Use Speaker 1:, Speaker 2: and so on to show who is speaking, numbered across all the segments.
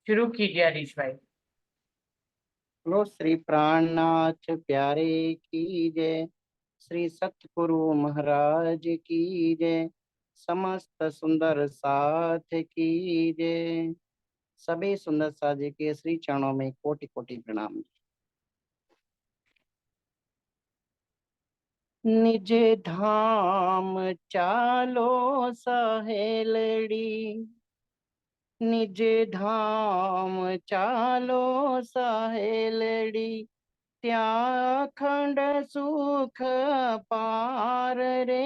Speaker 1: शुरू कीजिए हरीश भाई।
Speaker 2: बोलो श्री प्राणनाथ प्यारे की जय। श्री सतगुरु महाराज की जय। समस्त सुंदर साथ की जय। सभी सुंदर साथ जी के श्री चरणों में कोटि कोटि प्रणाम। निज धाम चालो सहेलड़ी, निज धाम चालो सहेलड़ी, ત્યાં ખંડ સુખ પાર રે।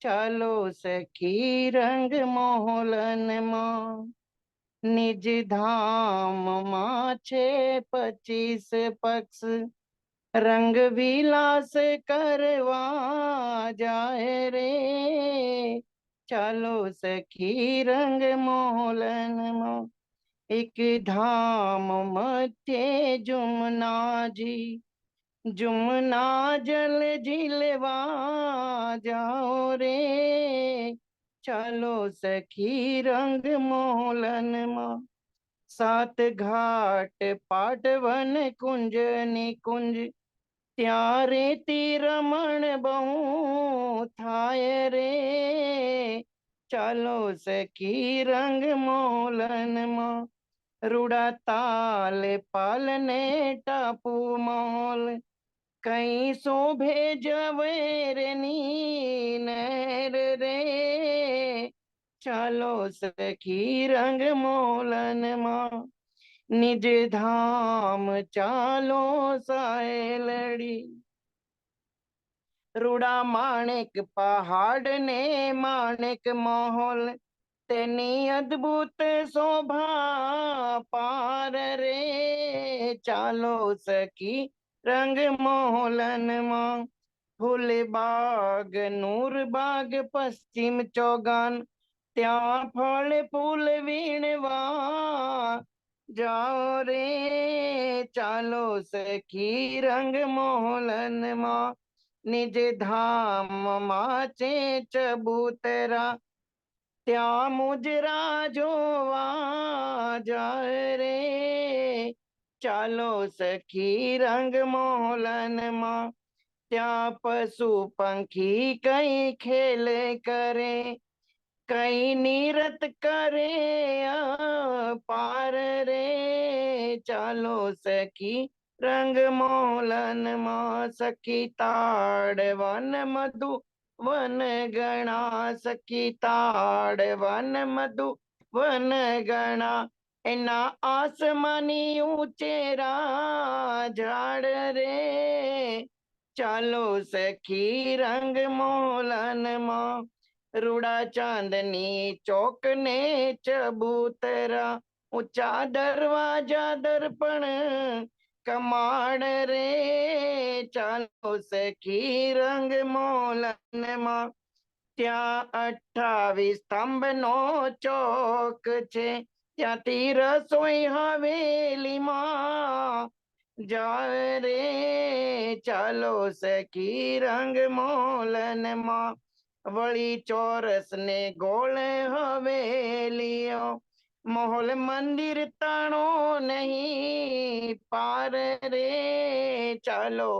Speaker 2: ચાલો સખી રંગ મોહલન માં, નિજ ધામ માં છે 25 પક્ષ, रंग विलास करवा जाए रे। चलो सखी रंग मोहलन मो, एक धाम मध्य जुमना जी, जुमना जल झिलवा जाओ रे। चलो सखी रंग मोहलन मो, 7 घाट पाटवन कुंज निकुंज, ત્યારે તીરમણ બહુ થાય રે। ચાલો સખી રંગ મોલનમાં, રૂડા તાલ પાલને ટાપુ મોલ, કઈ શોભે જવેરની નહેર રે। ચાલો સખી રંગ મોલનમાં, निज धाम चालो सहेलड़ी, रूड़ा माणिक पहाड़ ने माणिक मोहल, तेनी अद्भुत शोभा पार रे। चालो सखी रंग मोहलन मां, फूल बाग नूर बाग पश्चिम चौगान, त्या फल फूल वीणवा जाओ रे। चालो सखी रंग मोहलन मां, निज धाम माचे चबूतरा, त्या मुजरा जोवा जाए रे। चालो सखी रंग मोहलन मां, त्या पशु पंखी कई खेल करे, कई नीरत करे पार रे। चालो सखी रंग मोहलन मां, सखी ताड़ वन मधु वन गणा, सखी ताड़ वन मधु वन गणा, एना आसमानी ऊंचेरा झाड़ रे। चालो सखी रंग मोहलन मां, रूड़ा चांदनी चौक ने चबूतरा, ऊंचा दरवाजा दर्पण कमाड़ रे। चालो सखी रंग मोहलन मां, त्या 28 स्तंभ नो चौक छे, ત્યાંથી રસોઈ હવેલીમાં જાય રે। ચાલો સખી રંગ મોલનમાં, વળી ચોરસ ને ગોળ હવેલીઓ, મોહલ મંદિર તાણો નહીં પાર રે। ચાલો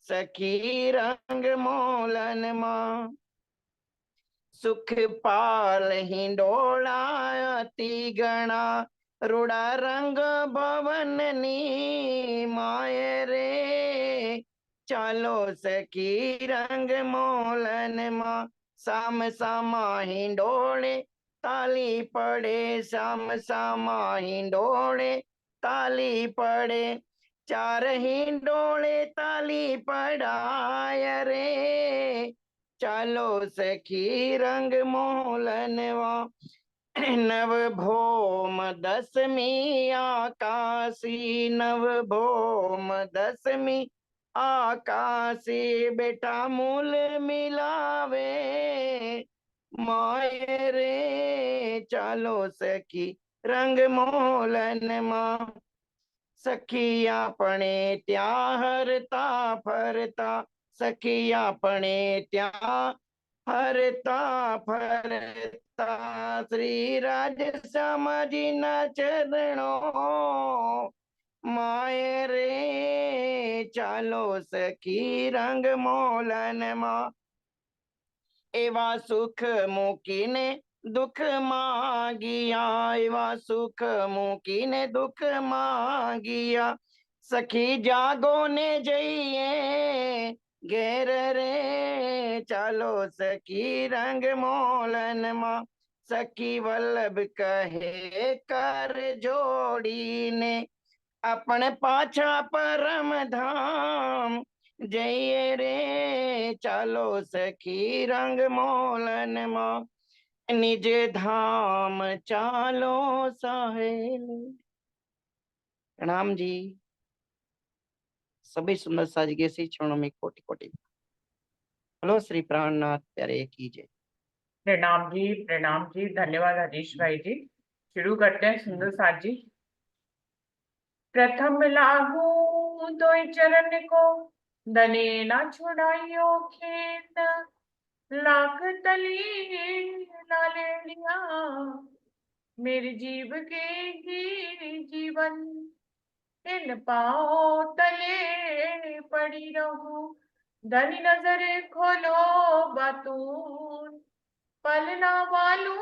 Speaker 2: સખી રંગ મોલનમાં, सुख पाल हिंडोला अति गणा, रूड़ा रंग भवन नी माय रे। चालो सखी रंग मोलन मा, साम सामा हिंडोले ताली पड़े, साम सामा हिंडोले ताली पड़े, 4 हिंडोले ताली पड़ाय रे। चालो सखी रंग मोलनवा, नव भोम दसमी आकाशी, नव भोम दसमी आकाशी, बेटा मूल मिलावे माय रे। चालो सखी रंग मोलन मा, सखिया पणे त्या हरता फरता, सखिया पणे त्या हरता फरता श्री राज समझी न चरणों माए रे चालो सखी रंग मोलन माँ एवा सुख मुकी ने दुख मांगिया एवा सुख मुकी ने दुख मांगिया सखी जागो ने जइए घेर रे चालो सखी रंग मोलन माँ सखी वल्लभ कहे कर जोड़ी ने अपने पाछा परम धाम जइए रे चालो सखी रंग मोलन माँ निज धाम चालो साहेल। प्रणाम जी। सभी सुंदर साज के सी चरणों में कोटि कोटि। हेलो श्री प्राणनाथ प्यारे की जय।
Speaker 1: प्रणाम जी, धन्यवाद हरीश भाई जी। शुरू करते हैं सुंदर साथ जी। प्रथम लागू दो चरण को दने ना छुड़ाइयो खेत लाख तली लाले लिया मेरी जीव के ही जीवन इन पाओ तले पड़ी रहूं धनी नजर खोलो बातून पलना वालू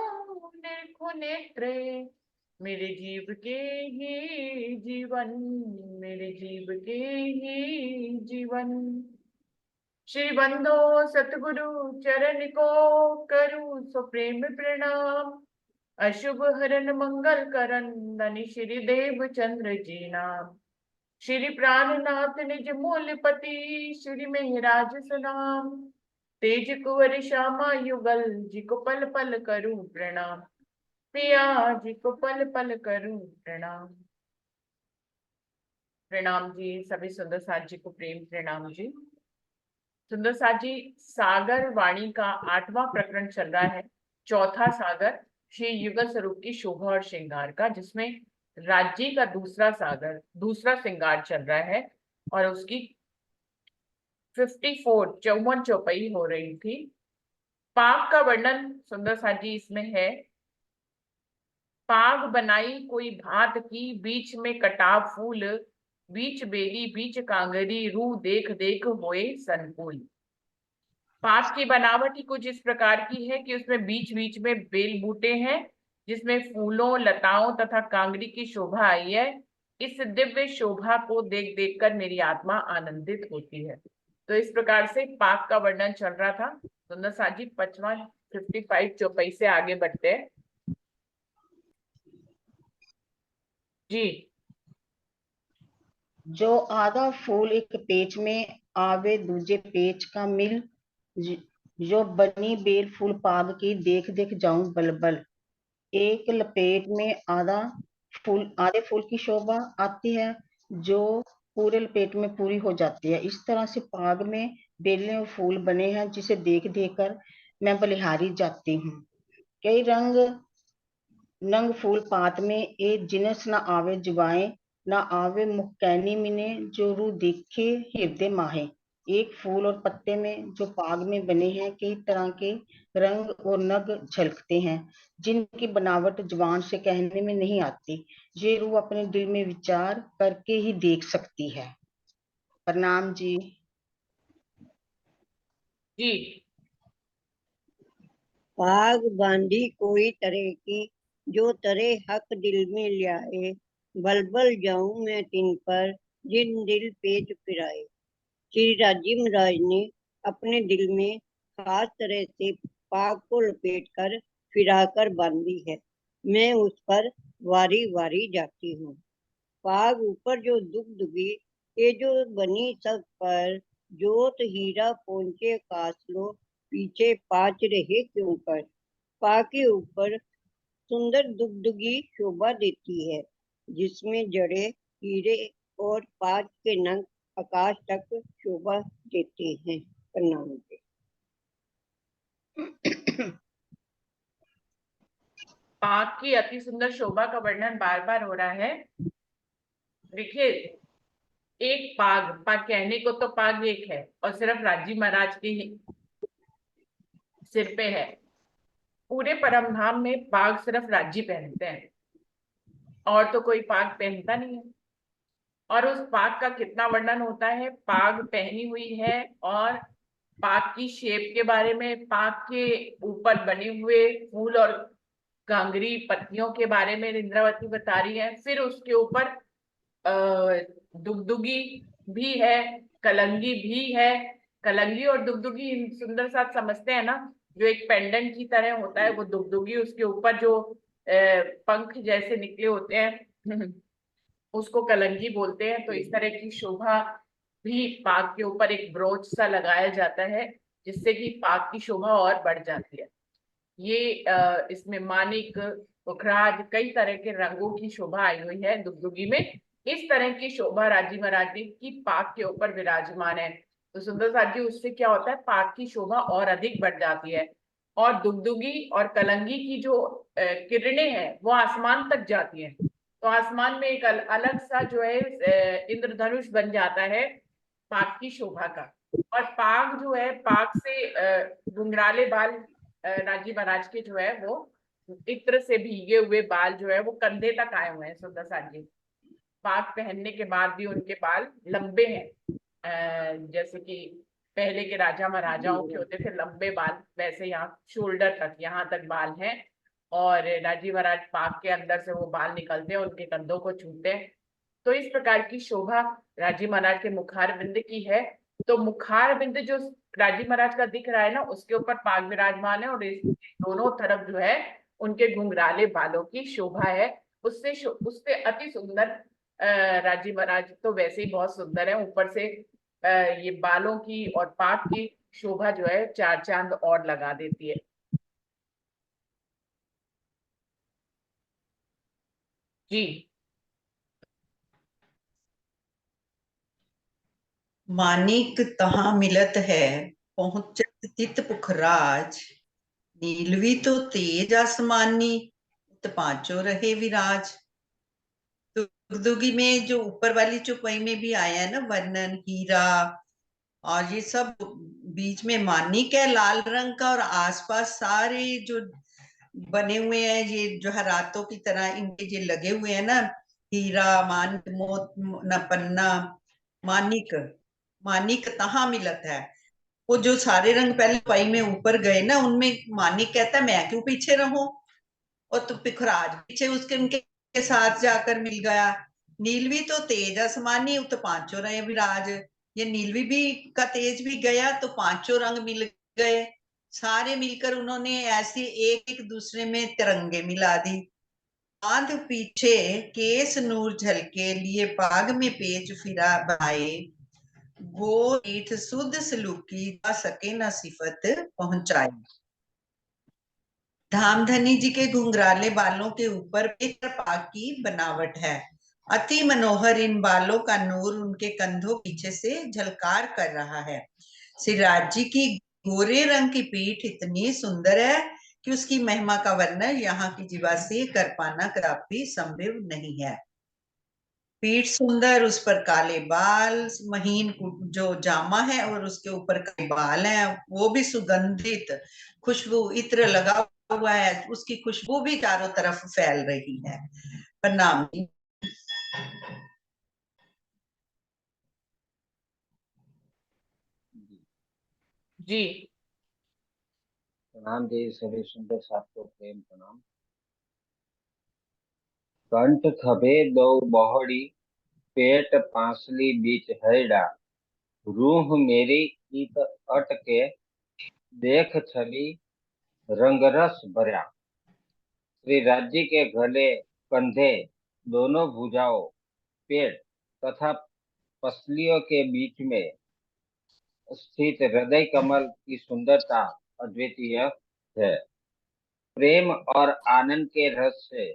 Speaker 1: देखो नेत्रे मेरे जीव के ही जीवन मेरे जीव के ही जीवन श्री बंदो सतगुरु चरण को करूं सो प्रेम प्रणाम अशुभ हरन मंगल करन धनी श्री देव चंद्र जी नाम श्री प्राणनाथ निज मूलपति श्री मेहराज सनाम तेज कुंवर श्यामा युगल जी को पल पल करूं प्रणाम पिया जी को पल पल करूं प्रणाम। प्रणाम जी सभी सुंदर साथ जी को प्रेम प्रणाम जी। सुंदर साथ जी सागर वाणी का 8वां प्रकरण चल रहा है, चौथा सागर श्री युगल स्वरूप की शोभा और श्रृंगार का, जिसमें राज्य का दूसरा सागर दूसरा श्रृंगार चल रहा है और उसकी 54 चौपाई हो रही थी। पाग का वर्णन सुंदर साथ जी इसमें है। पाग बनाई कोई भात की बीच में कटा फूल बीच बेली बीच कांगरी रू देख देख होए संकुल। पाग की बनावट ही कुछ इस प्रकार की है कि उसमें बीच बीच में बेल बूटे हैं जिसमें फूलों लताओं तथा कांगरी की शोभा आई है। इस दिव्य शोभा को देख देख कर मेरी आत्मा आनंदित होती है। तो इस प्रकार से पाग का वर्णन चल रहा था। सुंदर साथ जी 55 चौपाई से आगे बढ़ते हैं जी।
Speaker 3: जो आधा फूल एक पेच में आवे दूजे पेच का मिल जो बनी बेल फूल पाग की देख देख जाऊं बलबल। एक लपेट में आधे फूल की शोभा आती है जो पूरे लपेट में पूरी हो जाती है। इस तरह से पाग में बेलें और फूल बने हैं जिसे देख देख कर मैं बलिहारी जाती हूँ। कई नंग फूल पात में ए जिनस न आवे जुबाएं न आवे मुखकैनी मिने जो रू देखे हृदय माहे। एक फूल और पत्ते में जो पाग में बने हैं कई तरह के रंग और नग झलकते हैं जिनकी बनावट जुबान से कहने में नहीं आती। ये रूह अपने दिल में विचार करके ही देख सकती है। प्रणाम जी।
Speaker 1: जी
Speaker 4: पाग बांधी कोई तरह की जो तरे हक दिल में लियाए बलबल जाऊं मैं तिन पर जिन दिल पेच फिराए। श्री राजीव महाराज ने अपने दिल में खास तरह से पाग को लपेट कर फिराकर बांधी है। मैं उस पर वारी वारी जाती हूँ। पाग ऊपर जो दुगदुगी ये जो बनी सब पर जोत हीरा पहुंचे कासलो पीछे पाच रहे क्यों कर। पा के ऊपर सुंदर दुगदुगी शोभा देती है जिसमें जड़े हीरे और पांच के नंग आकाश तक शोभा देते हैं। प्रणाम जी।
Speaker 1: पाग की अति सुंदर शोभा का वर्णन बार बार हो रहा है। देखिए, एक पाग कहने को तो पाग एक है और सिर्फ राजी महाराज की ही सिर पे है। पूरे परमधाम में पाग सिर्फ राज्य पहनते हैं, और तो कोई पाग पहनता नहीं है। और उस पाग का कितना वर्णन होता है, पाग पहनी हुई है, और पाग की शेप के बारे में, पाग के ऊपर बने हुए फूल और घांगरी पत्तियों के बारे में इंद्रावती बता रही है। फिर उसके ऊपर दुगदुगी भी है, कलंगी भी है। कलंगी और दुगदुगी सुंदर साथ समझते हैं ना, जो एक पेंडेंट की तरह होता है वो दुगदुगी, उसके ऊपर जो पंख जैसे निकले होते हैं उसको कलंगी बोलते हैं। तो इस तरह की शोभा भी पाग के ऊपर एक ब्रोच सा लगाया जाता है, जिससे कि पाग की शोभा और बढ़ जाती है। ये इसमें मानिक, पुखराज, कई तरह के रंगों की शोभा आई हुई है दुगदुगी में। इस तरह की शोभा राजी महाराजी की पाग के ऊपर विराजमान है। तो सुंदर साथ जी, उससे क्या होता है, पाग की शोभा और अधिक बढ़ जाती है। और दुगदुगी और कलंगी की जो किरणें हैं वो आसमान तक जाती हैं। तो आसमान में एक अलग सा जो है इंद्रधनुष बन जाता है पाग की शोभा का। और पाग जो है, पाग से घुंघराले बाल राजी महाराज के जो है वो इत्र से भीगे हुए बाल जो है वो कंधे तक आए हुए हैं सुंदर साथ जी। पाग पहनने के बाद भी उनके बाल लंबे हैं। जैसे कि पहले के राजा महाराजाओं के होते थे लंबे बाल, वैसे यहाँ शोल्डर तक, यहाँ तक बाल हैं। और राजी महाराज पाग के अंदर से वो बाल निकलते हैं, उनके कंधों को छूते हैं। तो इस प्रकार की शोभा राजी महाराज के मुखार बिंद की है। तो मुखार बिंद जो राजी महाराज का दिख रहा है ना, उसके ऊपर पाग विराजमान है, और इस दोनों तरफ जो है उनके घुंघराले बालों की शोभा है। उससे अति सुंदर राजी महाराज तो वैसे ही बहुत सुंदर है, ऊपर से ये बालों की और पाग की शोभा जो है चार चांद और लगा देती है। जी।
Speaker 5: मानिक तहाँ मिलत है, पहुंचत तित पुखराज। नीलवी तो तेज आसमानी, उत पांचों रहे विराज। दुगदुगी में जो ऊपर वाली चौपाई में भी आया है ना वर्णन, हीरा और ये सब, बीच में मानिक है लाल रंग का, और आसपास सारे जो बने हुए हैं ये जवाहरातों की तरह इनके ये लगे हुए हैं ना, हीरा, मानिक, मोत, न पन्ना, मानिक। मानिक तहाँ मिलत है, वो जो सारे रंग पहले पाई में ऊपर गए ना, उनमें मानिक कहता है मैं क्यों पीछे रहूं, और तो पिखराज पीछे उसके उनके साथ जाकर मिल गया। नीलवी तो तेज आसमानी, उत पांचों रहे विराज। ये नीलवी भी का तेज भी गया तो पांचों रंग मिल गए, सारे मिलकर उन्होंने ऐसे एक एक दूसरे में तिरंगे मिला दी। बांध पीछे केस नूर झलके, लिए पाग में पेच फिरा भाए। गो ईठ सुध सलूकी, जा सके न सिफत पहुंचाए। धामधनी जी के घुंघराले बालों के ऊपर पाग की बनावट है। अति मनोहर इन बालों का नूर उनके कंधों पीछे से झलकार कर रहा है। सिराज जी की गोरे रंग की पीठ इतनी सुंदर है कि उसकी महिमा का वर्णन यहाँ की जीवा से कर पाना कदापि संभव नहीं है। पीठ सुंदर, उस पर काले बाल, महीन जो जामा है और उसके ऊपर काले बाल हैं, वो भी सुगंधित, खुशबू इत्र लगा हुआ है, उसकी खुशबू भी चारों तरफ फैल रही है। प्रणाम।
Speaker 1: जी।
Speaker 6: प्रणाम जी, सभी सुंदर साथ को प्रेम प्रणाम। कंठ खभे दो बहोड़ी, पेट पांसली बीच हैड़ा। रूह मेरी ईत अटके, देख छवि रंगरस भरा। श्री राज्य के गले, कंधे, दोनों भुजाओं, पेट तथा पसलियों के बीच में स्थित हृदय कमल की सुंदरता अद्वितीय है। प्रेम और आनंद के रस से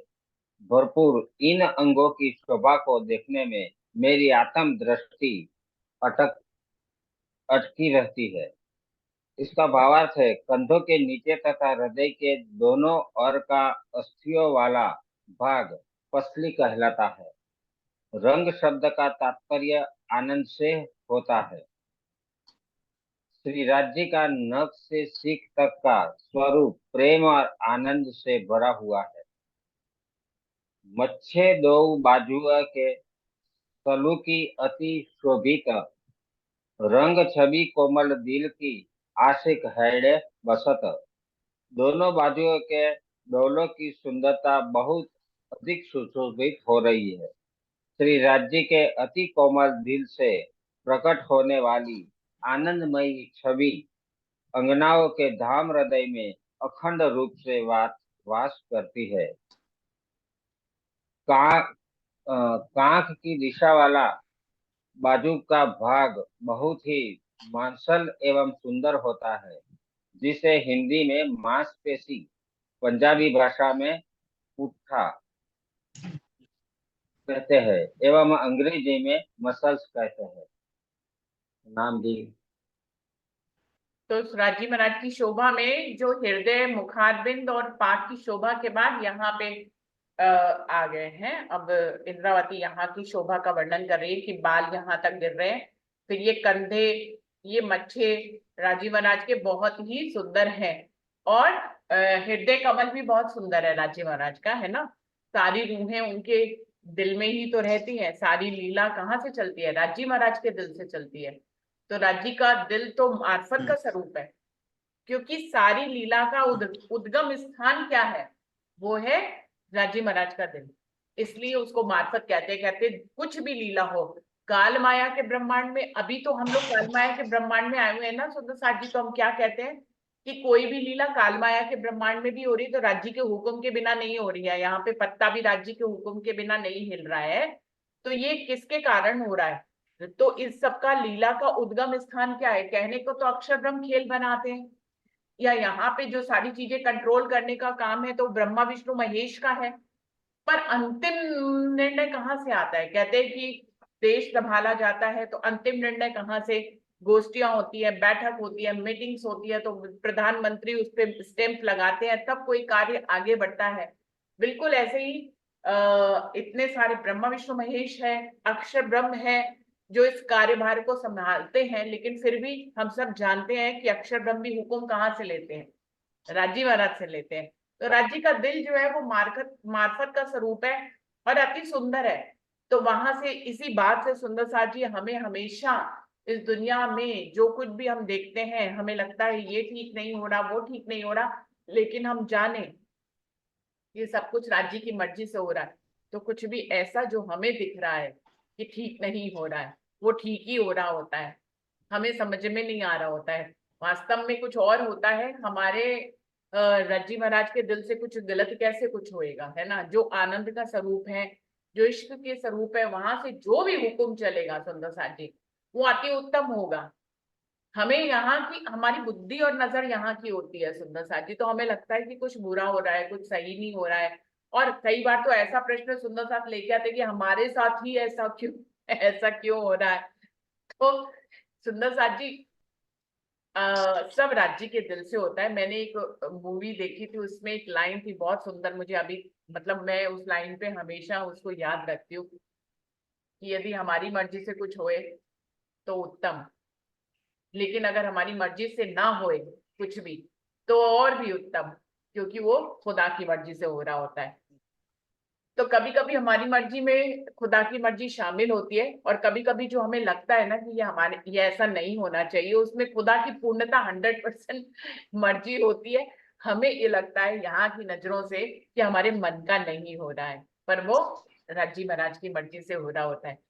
Speaker 6: भरपूर इन अंगों की शोभा को देखने में मेरी आत्म दृष्टि अटकी रहती है। इसका भावार्थ है, कंधों के नीचे तथा हृदय के दोनों ओर का अस्थियों वाला भाग पसली कहलाता है। रंग शब्द का तात्पर्य आनंद से होता है। श्री राज्य का नख से सीख तक का स्वरूप प्रेम और आनंद से भरा हुआ है। मच्छे दो बाजुओं के तलु की अति शोभित रंग छवि कोमल दिल की आशिक हैड़े बसत। दोनों बाजुओं के डोलों की सुंदरता बहुत अधिक सुशोभित हो रही है। श्री राज्य के अति कोमल दिल से प्रकट होने वाली आनंदमयी छवि अंगनाओं के धाम हृदय में अखंड रूप से वास करती है। कांख की दिशा वाला बाजू का भाग बहुत ही मांसल एवं सुंदर होता है, जिसे हिंदी में मांसपेशी, पंजाबी भाषा में पुट्ठा कहते हैं एवं अंग्रेजी में मसल्स कहते हैं। नाम दी।
Speaker 1: तो राज्य महाराज की शोभा में जो हृदय, मुखारबिंद और पाक की शोभा के बाद यहाँ पे आ गए हैं। अब इंद्रावती यहाँ की शोभा का वर्णन कर रही है कि बाल यहाँ तक गिर रहे हैं, फिर ये कंधे, ये मच्छे राजीव महाराज के बहुत ही सुंदर हैं। और हृदय कमल भी बहुत सुंदर है राजीव महाराज का, है ना। सारी रूहें उनके दिल में ही तो रहती हैं, सारी लीला कहाँ से चलती है? राजीव महाराज के दिल से चलती है। तो राज्य का दिल तो मार्फत का स्वरूप है, क्योंकि सारी लीला का उद्गम स्थान क्या है? वो है राजीव महाराज का दिल, इसलिए उसको मार्फत कहते हैं। कुछ भी लीला हो काल माया के ब्रह्मांड में, अभी तो हम लोग काल माया के ब्रह्मांड में आए हुए हैं ना सुंदर साथ जी, तो हम क्या कहते हैं कि कोई भी लीला काल माया के ब्रह्मांड में भी हो रही तो राज्य के हुक्म के बिना नहीं हो रही है। यहाँ पे पत्ता भी राज्य के हुक्म के बिना नहीं हिल रहा है, तो ये किसके कारण हो रहा है? तो इस सबका लीला का उद्गम स्थान क्या है? कहने को तो अक्षर ब्रह्म खेल बनाते हैं, या यहाँ पे जो सारी चीजें कंट्रोल करने का काम है तो ब्रह्मा विष्णु महेश का है, पर अंतिम निर्णय कहाँ से आता है? कहते हैं कि देश संभाला जाता है, तो अंतिम निर्णय कहाँ से? गोष्ठियां होती है, बैठक होती है, मीटिंग्स होती है, तो प्रधानमंत्री उस पर स्टैंप लगाते हैं, तब कोई कार्य आगे बढ़ता है। बिल्कुल ऐसे ही इतने सारे ब्रह्मा विष्णु महेश है, अक्षर ब्रह्म है जो इस कार्यभार को संभालते हैं, लेकिन फिर भी हम सब जानते हैं कि अक्षर ब्रह्म भी हुक्म कहाँ से लेते हैं? राज्य महाराज से लेते हैं। तो राज्य का दिल जो है वो मार्फत का स्वरूप है और अति सुंदर है। तो वहां से इसी बात से सुंदर साथ जी हमें हमेशा इस दुनिया में जो कुछ भी हम देखते हैं, हमें लगता है ये ठीक नहीं हो रहा, वो ठीक नहीं हो रहा, लेकिन हम जाने ये सब कुछ राज्य की मर्जी से हो रहा है। तो कुछ भी ऐसा जो हमें दिख रहा है कि ठीक नहीं हो रहा है, वो ठीक ही हो रहा होता है, हमें समझ में नहीं आ रहा होता है। वास्तव में कुछ और होता है। हमारे रज्जी महाराज के दिल से कुछ गलत कैसे कुछ होएगा, है ना। जो आनंद का स्वरूप है, जो इश्क के स्वरूप है, वहां से जो भी हुक्म चलेगा सुंदर साथ जी, वो अति उत्तम होगा। हमें यहाँ की हमारी बुद्धि और नजर यहाँ की होती है सुंदर साथ जी, तो हमें लगता है कि कुछ बुरा हो रहा है, कुछ सही नहीं हो रहा है। और कई बार तो ऐसा प्रश्न सुंदर साथ लेके आते कि हमारे साथ ही ऐसा क्यों, ऐसा क्यों हो रहा है? तो सुंदर साथ जी सब राज्य के दिल से होता है। मैंने एक मूवी देखी थी, उसमें एक लाइन थी बहुत सुंदर, मुझे अभी मतलब मैं उस लाइन पे हमेशा उसको याद रखती हूँ कि यदि हमारी मर्जी से कुछ होए तो उत्तम, लेकिन अगर हमारी मर्जी से ना होए कुछ भी तो और भी उत्तम, क्योंकि वो खुदा की मर्जी से हो रहा होता है। तो कभी कभी हमारी मर्जी में खुदा की मर्जी शामिल होती है, और कभी कभी जो हमें लगता है ना कि ये ऐसा नहीं होना चाहिए, उसमें खुदा की पूर्णता 100% मर्जी होती है। हमें ये लगता है यहाँ की नजरों से कि हमारे मन का नहीं हो रहा है, पर वो राज्जी महाराज की मर्जी से हो रहा होता है।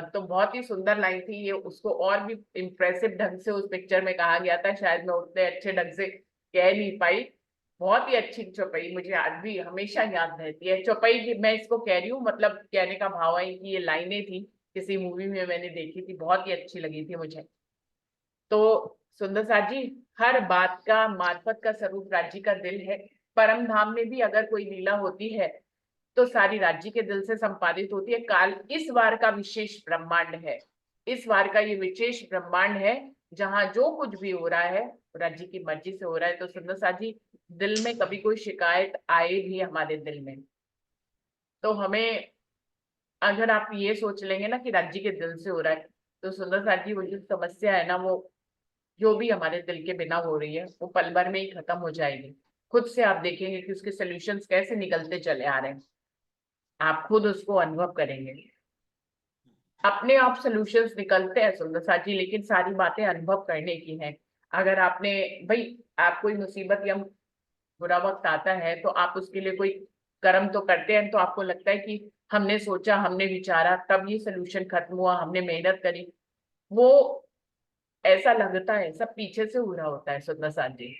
Speaker 1: तो बहुत ही सुंदर लाइन थी ये, उसको और भी इम्प्रेसिव ढंग से उस पिक्चर में कहा गया था, शायद मैं उतने अच्छे ढंग से कह नहीं पाई। बहुत ही अच्छी चौपाई, मुझे आज भी हमेशा याद रहती है चौपाई की। मैं इसको कह रही हूँ, मतलब कहने का भाव है कि ये लाइनें थी किसी मूवी में मैंने देखी थी, बहुत ही अच्छी लगी थी मुझे। तो सुंदर साथ जी हर बात का मार्फत का स्वरूप राज्य का दिल है। परम धाम में भी अगर कोई लीला होती है तो सारी राज्य के दिल से संपादित होती है। काल इस बार का विशेष ब्रह्मांड है, इस बार का ये विशेष ब्रह्मांड है जहां जो कुछ भी हो रहा है राज्य की मर्जी से हो रहा है। तो सुंदर साथ जी दिल में कभी कोई शिकायत आए भी हमारे दिल में, तो हमें, अगर आप ये सोच लेंगे ना कि राज्य के दिल से हो रहा है, तो सुंदर साथ जी वो जो समस्या है ना वो जो भी हमारे दिल के बिना हो रही है वो पल भर में ही खत्म हो जाएगी। खुद से आप देखेंगे कि उसके सोल्यूशंस कैसे निकलते चले आ रहे हैं, आप खुद उसको अनुभव करेंगे। अपने आप सोल्यूशंस निकलते हैं सुंदर साथी, लेकिन सारी बातें अनुभव करने की हैं। अगर आपने, भाई, आप कोई मुसीबत या बुरा वक्त आता है तो आप उसके लिए कोई कर्म तो करते हैं, तो आपको लगता है कि हमने सोचा, हमने विचारा, तब ये सोल्यूशन खत्म हुआ, हमने मेहनत करी, वो ऐसा लगता है सब पीछे से हो रहा होता है सुंदर साथ जी।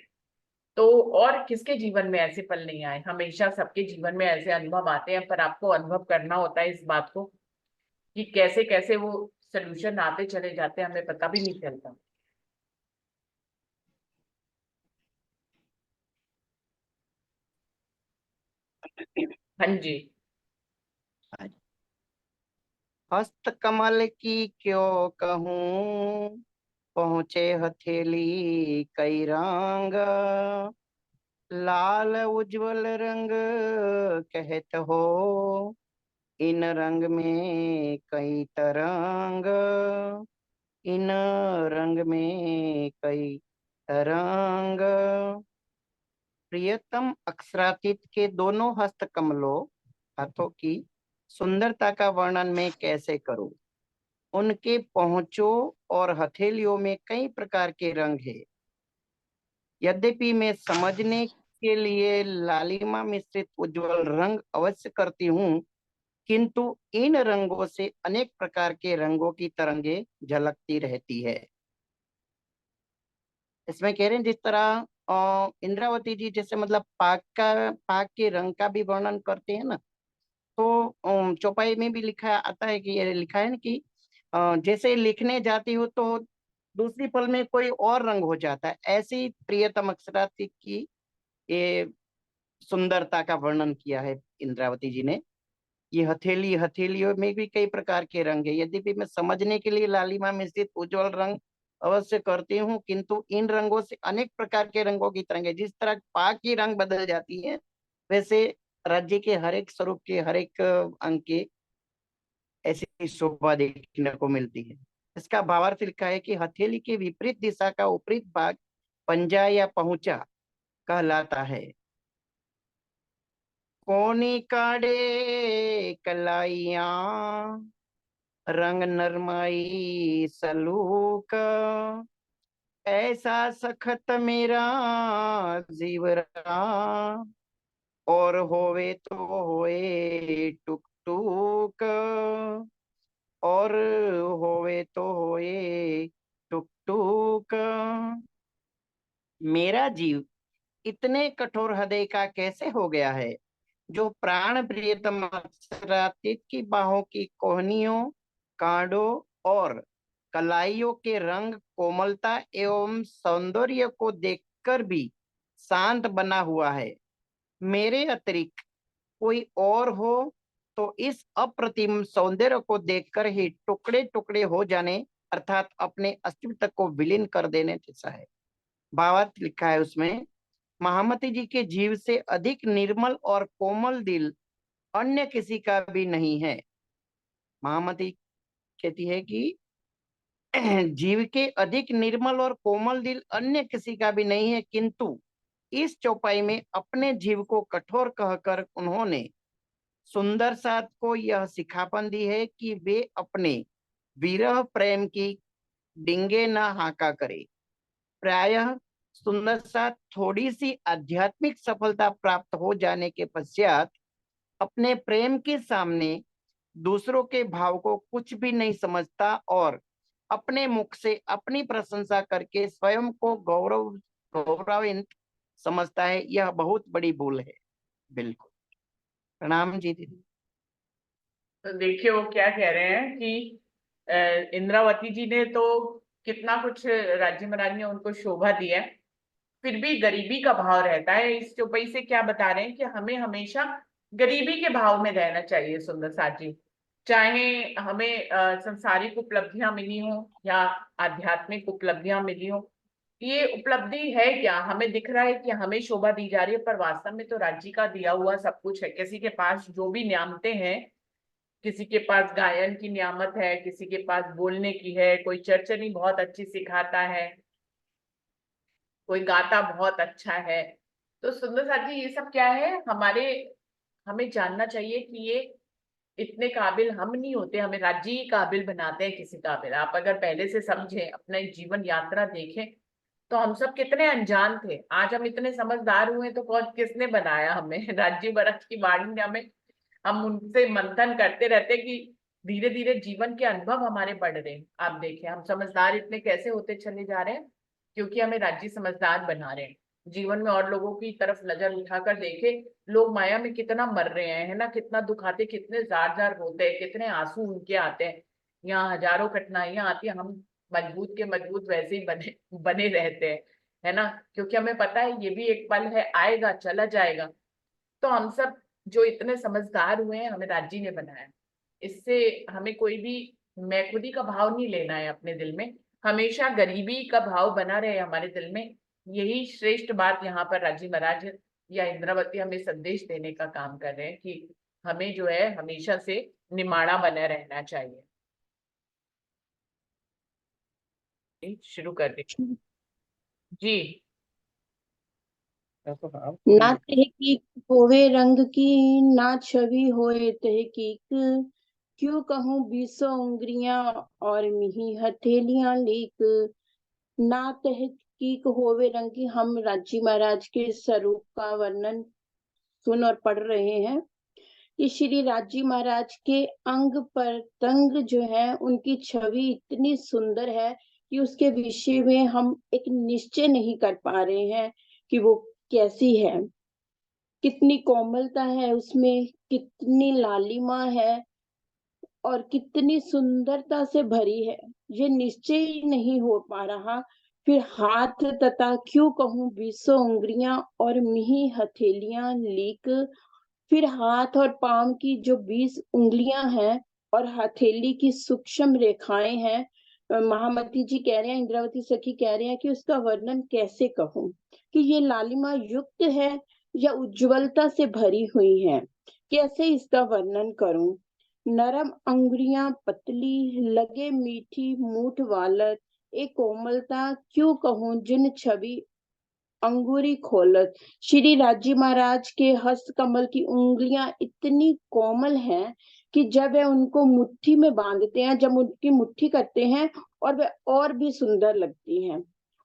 Speaker 1: तो और किसके जीवन में ऐसे पल नहीं आए, हमेशा सबके जीवन में ऐसे अनुभव आते हैं, पर आपको अनुभव करना होता है इस बात को कि कैसे कैसे वो सोल्यूशन आते चले जाते हैं, हमें पता भी नहीं चलता। हाँ जी।
Speaker 2: हस्त कमल की क्यों कहूँ, पहुँचे हथेली कई रंग, लाल उज्जवल रंग कहत हो, इन रंग में कई तरंग, इन रंग में कई तरंग। प्रियतम अक्षरातीत के दोनों हस्त कमलों, हाथों की सुंदरता का वर्णन मैं कैसे करूं। उनके पहुंचों और हथेलियों में कई प्रकार के रंग हैं। यद्यपि मैं समझने के लिए लालिमा मिश्रित उज्जवल रंग अवश्य करती हूँ, किंतु इन रंगों से अनेक प्रकार के रंगों की तरंगे झलकती रहती है। इसमें कह रहे हैं जिस तरह इंद्रावती जी जैसे मतलब पाक के रंग का भी वर्णन करते हैं ना, तो चौपाई में भी लिखा आता है कि ये लिखा है ना कि जैसे लिखने जाती हो तो दूसरी पल में कोई और रंग हो जाता है। ऐसी प्रियतम अक्षराती की ये सुंदरता का वर्णन किया है इंद्रावती जी ने। ये हथेलियों में भी कई प्रकार के रंग है। यद्यपि मैं समझने के लिए लालिमा मिश्रित उज्जवल रंग अवश्य करती हूँ, किंतु इन रंगों से अनेक प्रकार के रंगों की तरंगे, जिस तरह पाक की रंग बदल जाती है, वैसे राज्य के हर एक स्वरूप के हर एक अंग के ऐसी शोभा देखने को मिलती है। इसका भावार्थ लिखा है कि हथेली के विपरीत दिशा का ऊपरी भाग पंजा या पहुंचा कहलाता है। कोनी काड़े कलाइया, रंग नरमाई सलूक, ऐसा सखत मेरा जीवरा, और होवे तो होए टुक टुक, और होवे तो होए टुक टुक। मेरा जीव इतने कठोर हृदय का कैसे हो गया है, जो प्राण प्रियतम अक्षरातीत की बाहों की कोहनियों, कांडों और कलाइयों के रंग, कोमलता एवं सौंदर्य को देखकर भी शांत बना हुआ है। मेरे अतिरिक्त कोई और हो तो इस अप्रतिम सौंदर्य को देखकर ही टुकड़े टुकड़े हो जाने, अर्थात अपने अस्तित्व को विलीन कर देने जैसा है। भावार्थ लिखा है उसमें, महामती जी के जीव से अधिक निर्मल और कोमल दिल अन्य किसी का भी नहीं है। महामती कहती है कि जीव के अधिक निर्मल और कोमल दिल अन्य किसी का भी नहीं है, किंतु इस चौपाई में अपने जीव को कठोर कहकर उन्होंने सुंदर साथ को यह सिखापन दी है कि वे अपने विरह प्रेम की डिंगे न हाका करे। प्रायः सुंदर साथ थोड़ी सी आध्यात्मिक सफलता प्राप्त हो जाने के पश्चात अपने प्रेम के सामने दूसरों के भाव को कुछ भी नहीं समझता और अपने मुख से अपनी प्रशंसा करके स्वयं को गौरवान्वित समझता है। यह बहुत बड़ी भूल है। बिल्कुल। प्रणाम जी दीदी।
Speaker 1: तो देखिए वो क्या कह रहे हैं कि इंद्रावती जी ने तो कितना कुछ राज्य महाराज ने उनको शोभा दी है, फिर भी गरीबी का भाव रहता है। इस चौपाई से क्या बता रहे हैं कि हमें हमेशा गरीबी के भाव में रहना चाहिए सुंदर साथ जी। चाहे हमें संसारिक उपलब्धियां मिली हो या आध्यात्मिक उपलब्धियां मिली हो, ये उपलब्धि है क्या, हमें दिख रहा है कि हमें शोभा दी जा रही है, पर वास्तव में तो राज्य का दिया हुआ सब कुछ है। किसी के पास जो भी नियामतें हैं, किसी के पास गायन की नियामत है, किसी के पास बोलने की है, कोई चर्चनी बहुत अच्छी सिखाता है, कोई गाता बहुत अच्छा है। तो सुंदर साथ जी ये सब क्या है, हमें जानना चाहिए कि ये इतने काबिल हम नहीं होते, हमें राज्य ही काबिल बनाते हैं किसी काबिल। आप अगर पहले से समझें, अपना जीवन यात्रा देखें, तो हम सब कितने अनजान थे, आज हम इतने समझदार हुए, तो कौन किसने बनाया हमें? राज्य महाराज की वाणी ने हमें, हम उनसे मंथन करते रहते कि धीरे धीरे जीवन के अनुभव हमारे बढ़ रहे हैं। आप देखें हम समझदार इतने कैसे होते चले जा रहे हैं, क्योंकि हमें राज्य समझदार बना रहे हैं। जीवन में और लोगों की तरफ नजर उठाकर देखे, लोग माया में कितना मर रहे हैं, है ना, कितना दुखाते, कितने जार जार होते हैं, कितने आंसू उनके आते हैं, यहाँ हजारों कठिनाइयां आती है, हम मजबूत के मजबूत वैसे ही बने बने रहते हैं, है ना, क्योंकि हमें पता है ये भी एक पल है, आएगा चला जाएगा। तो हम सब जो इतने समझदार हुए हैं, हमें राज्य ने बनाया। इससे हमें कोई भी मैं खुदी का भाव नहीं लेना है अपने दिल में, हमेशा गरीबी का भाव बना रहे हमारे दिल में। यही श्रेष्ठ बात यहाँ पर राजी महाराज या इंद्रावती हमें संदेश देने का काम कर रहे हैं कि हमें जो है हमेशा से निमाड़ा बना रहना चाहिए। शुरू कर दे जी।
Speaker 4: ना तहकीक होवे रंग की, ना छवि होए तहकीक, क्यों कहूँ बीसों उंगलियां और मिही हथेलियां लीक। ना तहकीक होवे रंग की, हम राजी महाराज के स्वरूप का वर्णन सुन और पढ़ रहे हैं। ये श्री राजी महाराज के अंग पर तंग जो है, उनकी छवि इतनी सुंदर है कि उसके विषय में हम एक निश्चय नहीं कर पा रहे हैं कि वो कैसी है। कितनी कोमलता है उसमें, कितनी लालिमा है और कितनी सुंदरता से भरी है, ये निश्चय ही नहीं हो पा रहा। फिर हाथ तथा क्यों कहूँ बीसों उंगलियां और मिही हथेलियां लीक। फिर हाथ और पांव की जो 20 उंगलियां हैं और हथेली की सूक्ष्म रेखाएं हैं, महामती जी कह रहे हैं, इंद्रावती सखी कह रहे हैं कि उसका वर्णन कैसे कहूं, कि ये लालिमा युक्त है या उज्जवलता से भरी हुई है, कैसे इसका वर्णन करूं। नरम अंगुलियां पतली लगे मीठी मूठ वालत, एक कोमलता क्यों कहूं जिन छवि अंगूरी खोलत। श्री राजी महाराज के हस्त कमल की उंगलियां इतनी कोमल हैं कि जब वह उनको मुट्ठी में बांधते हैं, जब उनकी मुट्ठी करते हैं, और वह और भी सुंदर लगती हैं।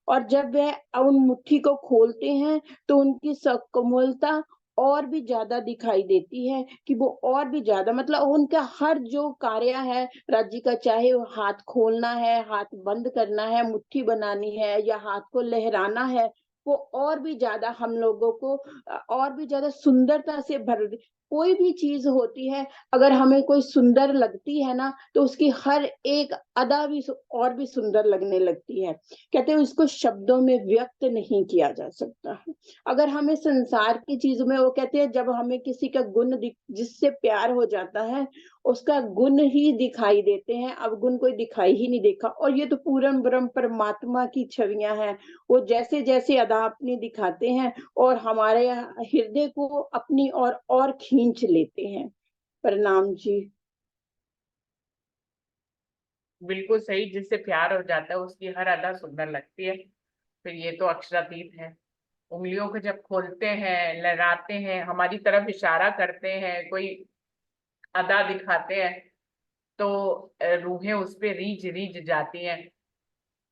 Speaker 4: और जब वह उन मुट्ठी को खोलते हैं तो उनकी कोमलता और भी ज्यादा दिखाई देती है, कि वो और भी ज्यादा, मतलब उनका हर जो कार्य है राज्य का, चाहे वो हाथ खोलना है, हाथ बंद करना है, मुट्ठी बनानी है, या हाथ को लहराना है, वो और भी ज्यादा हम लोगों को और भी ज्यादा सुंदरता से भर। कोई भी चीज होती है, अगर हमें कोई सुंदर लगती है ना, तो उसकी हर एक अदा भी और भी सुंदर लगने लगती है। कहते हैं उसको शब्दों में व्यक्त नहीं किया जा सकता है। अगर हमें संसार की चीजों में, वो कहते हैं जब हमें किसी का गुण जिससे प्यार हो जाता है, उसका गुण ही दिखाई देते हैं, अब गुण कोई दिखाई ही नहीं देखा। और ये तो पूर्ण ब्रह्म परमात्मा की छवियां हैं, वो जैसे जैसे अदा अपनी दिखाते हैं और हमारे हृदय को अपनी और खींच लेते हैं। प्रणाम जी।
Speaker 1: बिल्कुल सही, जिससे प्यार हो जाता है उसकी हर अदा सुंदर लगती है। फिर ये तो अक्षरातीत है, उंगलियों को जब खोलते हैं, लहराते हैं, हमारी तरफ इशारा करते हैं, कोई अदा दिखाते हैं, तो रूहें उस पे रीझ रीझ जाती हैं।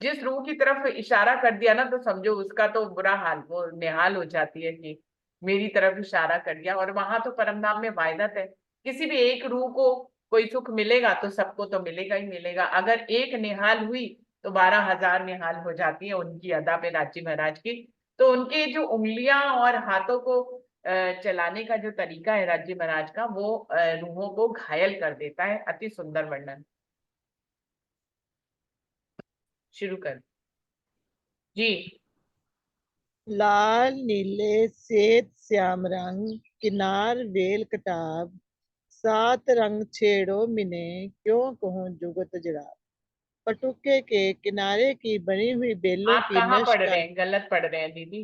Speaker 1: जिस रूह की तरफ इशारा कर दिया ना, तो समझो उसका तो बुरा हाल, वो निहाल हो जाती है कि मेरी तरफ इशारा कर दिया। और वहां तो परम धाम में वायदत है, किसी भी एक रूह को कोई सुख मिलेगा तो सबको तो मिलेगा ही मिलेगा। अगर एक निहाल हुई तो 12,000 निहाल हो जाती है उनकी अदा पे राजी महाराज की। तो उनके जो उंगलियां और हाथों को चलाने का जो तरीका है राज्य महाराज का, वो रूहों को घायल कर देता है। अति सुंदर वर्णन, शुरू कर जी।
Speaker 7: लाल नीले श्वेत श्याम रंग, किनार वेल कटाब, सात रंग छेड़ो मिने, क्यों कहूँ जुगत जड़ा। पटुके के किनारे की बनी हुई बेलों
Speaker 1: आप
Speaker 7: की
Speaker 1: कहाँ
Speaker 7: नश
Speaker 1: पढ़ रहे
Speaker 7: कर।
Speaker 1: हैं? गलत पढ़ रहे हैं दीदी।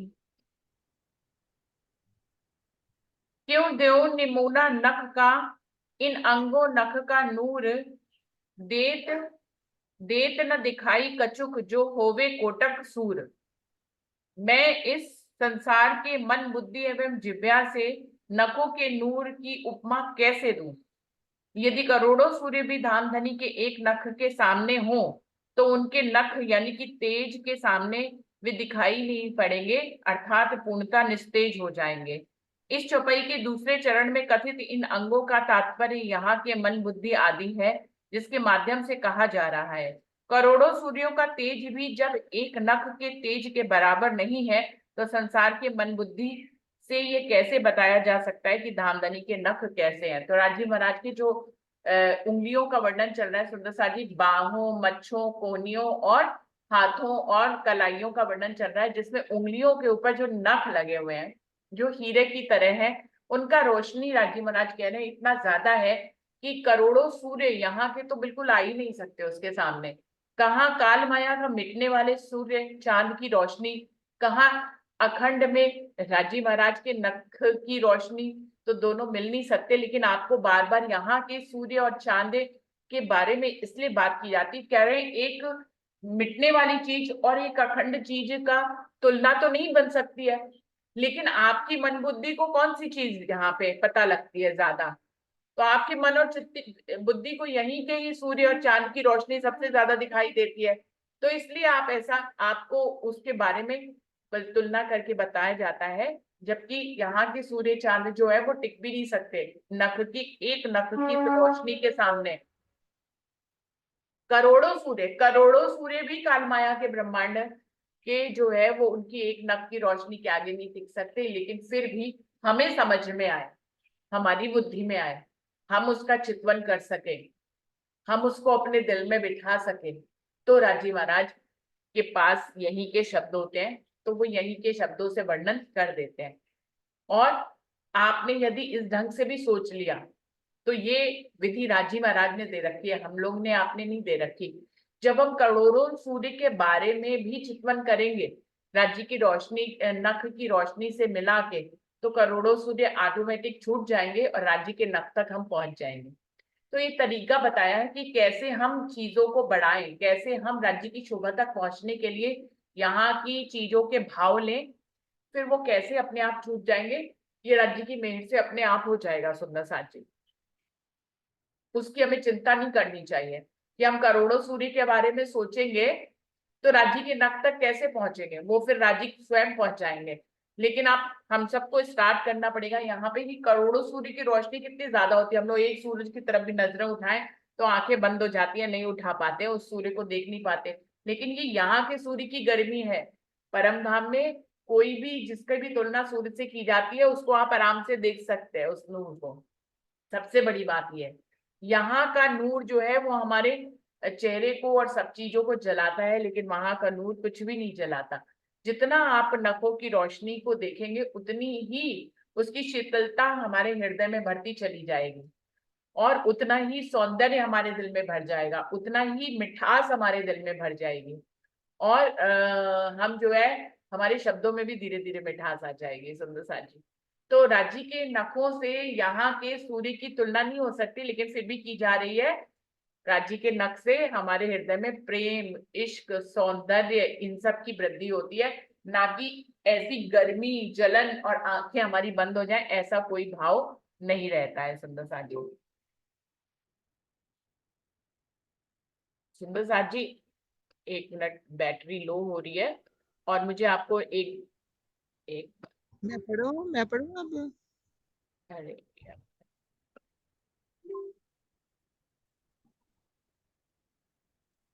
Speaker 1: क्यों देव निमूना नख का, इन अंगों नख का नूर, देत देत न दिखाई कछुक, जो होवे कोटक सूर। मैं इस संसार के मन बुद्धि एवं जिह्वा से नखों के नूर की उपमा कैसे दूं? यदि करोड़ों सूर्य भी धाम धनी के एक नख के सामने हो तो उनके नख यानी कि तेज के सामने वे दिखाई नहीं पड़ेंगे, अर्थात पूर्णता निस्तेज हो जाएंगे। इस चौपाई के दूसरे चरण में कथित इन अंगों का तात्पर्य यहाँ के मन बुद्धि आदि है, जिसके माध्यम से कहा जा रहा है। करोड़ों सूर्यों का तेज भी जब एक नख के तेज के बराबर नहीं है तो संसार के मन बुद्धि से ये कैसे बताया जा सकता है कि धामधनी के नख कैसे हैं? तो राजीव महाराज के जो उंगलियों का वर्णन चल रहा है सुंदरसा जी, बाहों, मच्छों, कोनियों और हाथों और कलाइयों का वर्णन चल रहा है, जिसमें उंगलियों के ऊपर जो नख लगे हुए हैं जो हीरे की तरह है, उनका रोशनी राजीव महाराज कह रहे हैं इतना ज्यादा है कि करोड़ों सूर्य यहाँ के तो बिल्कुल आ ही नहीं सकते उसके सामने। कहाँ काल माया का मिटने वाले सूर्य चांद की रोशनी, कहाँ अखंड में राजीव महाराज के नख की रोशनी, तो दोनों मिल नहीं सकते। लेकिन आपको बार बार यहाँ के सूर्य और चांद के बारे में इसलिए बात की जाती, कह रहे हैं एक मिटने वाली चीज और एक अखंड चीज का तुलना तो नहीं बन सकती है, लेकिन आपकी मन बुद्धि को कौन सी चीज यहाँ पे पता लगती है ज्यादा? तो आपके मन और बुद्धि को यहीं के ही सूर्य और चांद की रोशनी सबसे ज्यादा दिखाई देती है। तो इसलिए आप ऐसा, आपको उसके बारे में तुलना करके बताया जाता है, जबकि यहाँ के सूर्य चांद जो है वो टिक भी नहीं सकते नख की, एक नख की रोशनी के सामने। करोड़ों सूर्य भी काल माया के ब्रह्मांड के जो है वो उनकी एक नख की रोशनी के आगे नहीं टिक सकते। लेकिन फिर भी हमें समझ में आए, हमारी बुद्धि में आए, हम उसका चित्वन कर सके, हम उसको अपने दिल में बिठा सके, तो राजीव महाराज के पास यही के शब्द होते हैं, तो वो यही के शब्दों से वर्णन कर देते हैं। और आपने यदि इस ढंग से भी सोच लिया तो ये विधि राजीव महाराज ने दे रखी है, हम लोग ने आपने नहीं दे रखी। जब हम करोड़ों सूर्य के बारे में भी चिंतन करेंगे राज्य की रोशनी, नख की रोशनी से मिला के, तो करोड़ों सूर्य ऑटोमेटिक छूट जाएंगे और राज्य के नख तक हम पहुंच जाएंगे। तो ये तरीका बताया है कि कैसे हम चीजों को बढ़ाएं, कैसे हम राज्य की शोभा तक पहुंचने के लिए यहाँ की चीजों के भाव लें, फिर वो कैसे अपने आप छूट जाएंगे, ये राज्य की मेहर से अपने आप हो जाएगा सुंदर साथ जी। उसकी हमें चिंता नहीं करनी चाहिए कि हम करोड़ों सूर्य के बारे में सोचेंगे तो राज्य के नख तक कैसे पहुंचेंगे, वो फिर राज्य स्वयं पहुंच जाएंगे। लेकिन आप हम सबको स्टार्ट करना पड़ेगा यहाँ पे कि करोड़ों सूर्य की रोशनी कितनी ज्यादा होती है। हम लोग एक सूरज की तरफ भी नजरें उठाएं तो आंखें बंद हो जाती है, नहीं उठा पाते, उस सूर्य को देख नहीं पाते। लेकिन ये यहाँ के सूर्य की गर्मी है। परम धाम में कोई भी जिसकी भी तुलना सूर्य से की जाती है उसको आप आराम से देख सकते हैं उस नूर को। सबसे बड़ी बात यह है, यहाँ का नूर जो है वो हमारे चेहरे को और सब चीजों को जलाता है, लेकिन वहां का नूर कुछ भी नहीं जलाता। जितना आप नखों की रोशनी को देखेंगे उतनी ही उसकी शीतलता हमारे हृदय में बढ़ती चली जाएगी और उतना ही सौंदर्य हमारे दिल में भर जाएगा, उतना ही मिठास हमारे दिल में भर जाएगी। और हम जो है हमारे शब्दों में भी धीरे धीरे मिठास आ जाएगी सुंदर साथ जी। तो राज्य के नखों से यहाँ के सूर्य की तुलना नहीं हो सकती, लेकिन फिर भी की जा रही है। राज्य के नख से हमारे हृदय में प्रेम, इश्क, सौंदर्य, इन सब की वृद्धि होती है, ना कि ऐसी गर्मी, जलन और आंखें हमारी बंद हो जाए, ऐसा कोई भाव नहीं रहता है सुंदर साथ जी। सुंदर साथ जी, 1 मिनट, बैटरी लो हो रही है और मुझे आपको एक
Speaker 7: मैं पढ़ूं अब।
Speaker 1: अरे